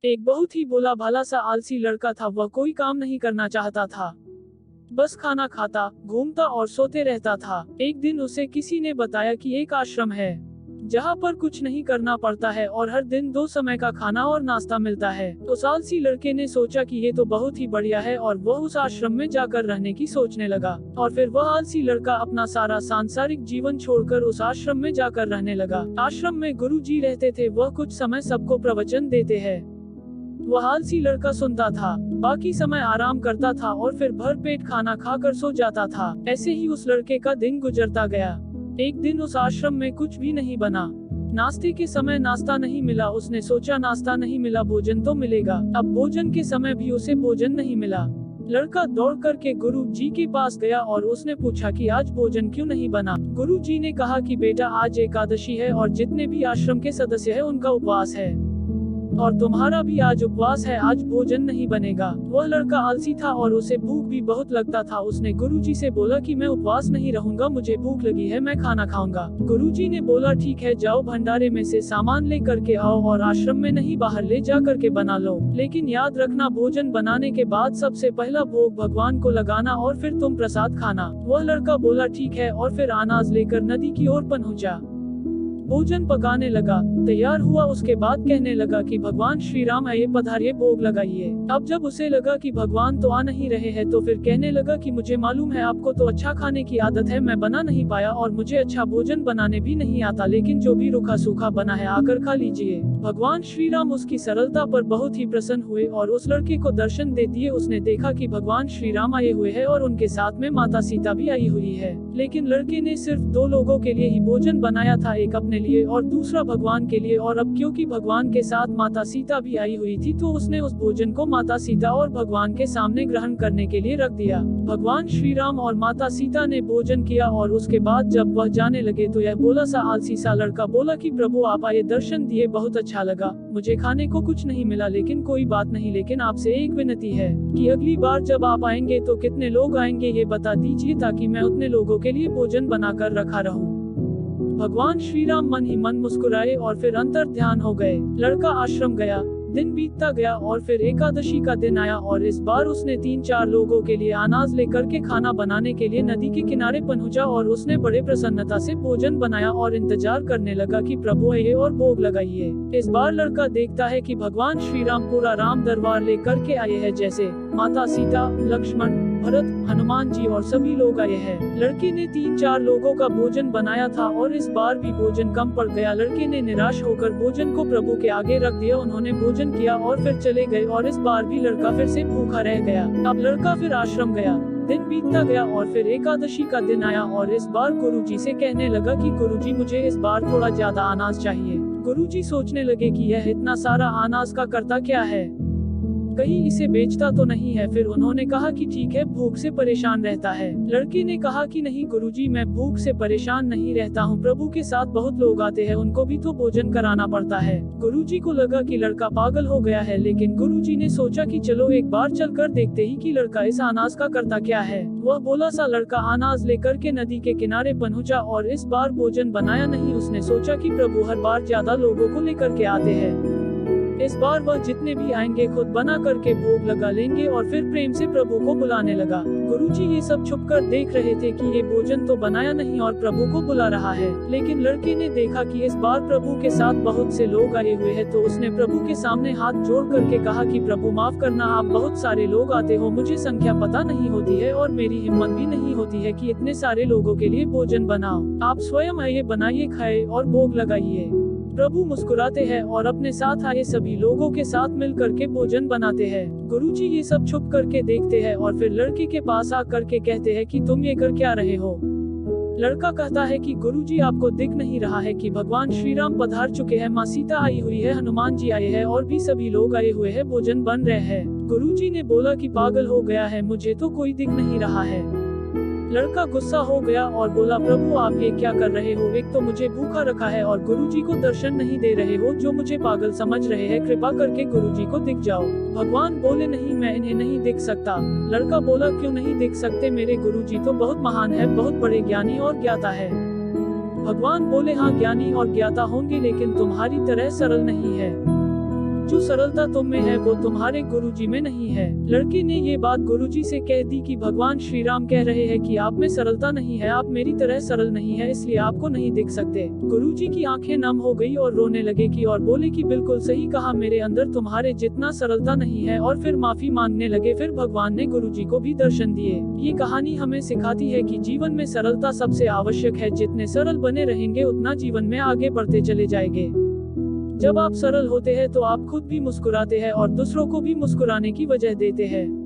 एक बहुत ही भोला भाला सा आलसी लड़का था। वह कोई काम नहीं करना चाहता था, बस खाना खाता, घूमता और सोते रहता था। एक दिन उसे किसी ने बताया कि एक आश्रम है जहाँ पर कुछ नहीं करना पड़ता है और हर दिन 2 समय का खाना और नाश्ता मिलता है। उस आलसी लड़के ने सोचा कि ये तो बहुत ही बढ़िया है और वह उस आश्रम में जाकर रहने की सोचने लगा। और फिर वह आलसी लड़का अपना सारा सांसारिक जीवन छोड़कर उस आश्रम में जाकर रहने लगा। आश्रम में गुरु जी रहते थे। वह कुछ समय सबको प्रवचन देते हैं। वह आलसी लड़का सुनता था, बाकी समय आराम करता था और फिर भर पेट खाना खाकर सो जाता था। ऐसे ही उस लड़के का दिन गुजरता गया। एक दिन उस आश्रम में कुछ भी नहीं बना। नाश्ते के समय नाश्ता नहीं मिला। उसने सोचा नाश्ता नहीं मिला, भोजन तो मिलेगा। अब भोजन के समय भी उसे भोजन नहीं मिला। लड़का दौड़ करके गुरु जी के पास गया और उसने पूछा कि आज भोजन क्यों नहीं बना। गुरु जी ने कहा कि बेटा, आज एकादशी है और जितने भी आश्रम के सदस्य हैं उनका उपवास है और तुम्हारा भी आज उपवास है, आज भोजन नहीं बनेगा। वह लड़का आलसी था और उसे भूख भी बहुत लगता था। उसने गुरुजी से बोला कि मैं उपवास नहीं रहूंगा, मुझे भूख लगी है, मैं खाना खाऊंगा। गुरुजी ने बोला ठीक है, जाओ भंडारे में से सामान ले करके आओ और आश्रम में नहीं बाहर ले जा करके बना लो, लेकिन याद रखना भोजन बनाने के बाद सबसे पहला भोग भगवान को लगाना और फिर तुम प्रसाद खाना। वह लड़का बोला ठीक है और फिर अनाज लेकर नदी की ओर पहुंचा। भोजन पकाने लगा, तैयार हुआ। उसके बाद कहने लगा कि भगवान श्री राम आइए, पधारिए, भोग लगाइए। अब जब उसे लगा कि भगवान तो आ नहीं रहे हैं तो फिर कहने लगा कि मुझे मालूम है आपको तो अच्छा खाने की आदत है, मैं बना नहीं पाया और मुझे अच्छा भोजन बनाने भी नहीं आता, लेकिन जो भी रूखा सूखा बना है आकर खा लीजिए। भगवान श्री राम उसकी सरलता पर बहुत ही प्रसन्न हुए और उस लड़के को दर्शन दे दिए। उसने देखा कि भगवान श्री राम आए हुए हैं और उनके साथ में माता सीता भी आई हुई है, लेकिन लड़के ने सिर्फ 2 लोगों के लिए ही भोजन बनाया था, एक अपने लिए और दूसरा भगवान के लिए। और अब क्योंकि भगवान के साथ माता सीता भी आई हुई थी तो उसने उस भोजन को माता सीता और भगवान के सामने ग्रहण करने के लिए रख दिया। भगवान श्री राम और माता सीता ने भोजन किया और उसके बाद जब वह जाने लगे तो यह भोला सा आलसी सा लड़का बोला कि प्रभु आप आए, दर्शन दिए, बहुत अच्छा लगा, मुझे खाने को कुछ नहीं मिला, लेकिन कोई बात नहीं, लेकिन आपसे एक विनती है कि अगली बार जब आप आएंगे तो कितने लोग आएंगे ये बता दीजिए ताकि मैं उतने लोगों के लिए भोजन बनाकर रखा रहूं। भगवान श्री राम मन ही मन मुस्कुराए और फिर अंतर ध्यान हो गए। लड़का आश्रम गया, दिन बीतता गया और फिर एकादशी का दिन आया और इस बार उसने 3-4 लोगों के लिए अनाज लेकर के खाना बनाने के लिए नदी के किनारे पहुंचा और उसने बड़े प्रसन्नता से भोजन बनाया और इंतजार करने लगा कि प्रभु आइए और भोग लगाइए। इस बार लड़का देखता है कि भगवान श्री राम पूरा राम दरबार लेकर के आए हैं, जैसे माता सीता, लक्ष्मण, भरत, हनुमान जी और सभी लोग आए हैं। लड़के ने 3-4 लोगों का भोजन बनाया था और इस बार भी भोजन कम पड़ गया। लड़के ने निराश होकर भोजन को प्रभु के आगे रख दिया। उन्होंने भोजन किया और फिर चले गए और इस बार भी लड़का फिर से भूखा रह गया। अब लड़का फिर आश्रम गया, दिन बीतता गया और फिर एकादशी का दिन आया और इस बार गुरुजी से कहने लगा कि गुरुजी मुझे इस बार थोड़ा ज्यादा अनाज चाहिए। गुरुजी सोचने लगे कि यह इतना सारा अनाज का करता क्या है, कहीं इसे बेचता तो नहीं है। फिर उन्होंने कहा कि ठीक है, भूख से परेशान रहता है। लड़के ने कहा कि नहीं गुरुजी, मैं भूख से परेशान नहीं रहता हूँ, प्रभु के साथ बहुत लोग आते हैं, उनको भी तो भोजन कराना पड़ता है। गुरुजी को लगा कि लड़का पागल हो गया है, लेकिन गुरुजी ने सोचा कि चलो एक बार चलकर देखते ही कि लड़का इस अनाज का करता क्या है। वह भोला सा लड़का अनाज लेकर के नदी के किनारे पहुंचा और इस बार भोजन बनाया नहीं। उसने सोचा कि प्रभु हर बार ज्यादा लोगों को लेकर के आते हैं, इस बार वह जितने भी आएंगे खुद बना करके भोग लगा लेंगे और फिर प्रेम से प्रभु को बुलाने लगा। गुरुजी ये सब छुपकर देख रहे थे कि ये भोजन तो बनाया नहीं और प्रभु को बुला रहा है, लेकिन लड़के ने देखा कि इस बार प्रभु के साथ बहुत से लोग आए हुए हैं तो उसने प्रभु के सामने हाथ जोड़ करके कहा कि प्रभु माफ करना, आप बहुत सारे लोग आते हो, मुझे संख्या पता नहीं होती है और मेरी हिम्मत भी नहीं होती है कि इतने सारे लोगों के लिए भोजन बनाओ, आप स्वयं आइए, बनाइए, खाए और भोग लगाइए। प्रभु मुस्कुराते हैं और अपने साथ आए सभी लोगों के साथ मिल करके भोजन बनाते हैं। गुरुजी ये सब छुप करके देखते हैं और फिर लड़के के पास आ करके कहते हैं कि तुम ये कर क्या रहे हो। लड़का कहता है कि गुरुजी आपको दिख नहीं रहा है कि भगवान श्री राम पधार चुके हैं, माँ सीता आई हुई है, हनुमान जी आए हैं और भी सभी लोग आए हुए हैं, भोजन बन रहे हैं। गुरुजी ने बोला कि पागल हो गया है, मुझे तो कोई दिख नहीं रहा है। लड़का गुस्सा हो गया और बोला प्रभु आप ये क्या कर रहे हो, एक तो मुझे भूखा रखा है और गुरुजी को दर्शन नहीं दे रहे हो, जो मुझे पागल समझ रहे हैं, कृपा करके गुरुजी को दिख जाओ। भगवान बोले नहीं, मैं इन्हें नहीं दिख सकता। लड़का बोला क्यों नहीं दिख सकते, मेरे गुरुजी तो बहुत महान है, बहुत बड़े ज्ञानी और ज्ञाता है। भगवान बोले हाँ ज्ञानी और ज्ञाता होंगे, लेकिन तुम्हारी तरह सरल नहीं है। जो सरलता तुम में है वो तुम्हारे गुरुजी में नहीं है। लड़के ने ये बात गुरुजी से कह दी कि भगवान श्री राम कह रहे हैं कि आप में सरलता नहीं है, आप मेरी तरह सरल नहीं है, इसलिए आपको नहीं दिख सकते। गुरुजी की आंखें नम हो गई और रोने लगे कि और बोले कि बिल्कुल सही कहा, मेरे अंदर तुम्हारे जितना सरलता नहीं है, और फिर माफी मांगने लगे। फिर भगवान ने गुरुजी को भी दर्शन दिए। ये कहानी हमें सिखाती है कि जीवन में सरलता सबसे आवश्यक है। जितने सरल बने रहेंगे उतना जीवन में आगे बढ़ते चले जाएंगे। जब आप सरल होते हैं तो आप खुद भी मुस्कुराते हैं और दूसरों को भी मुस्कुराने की वजह देते हैं।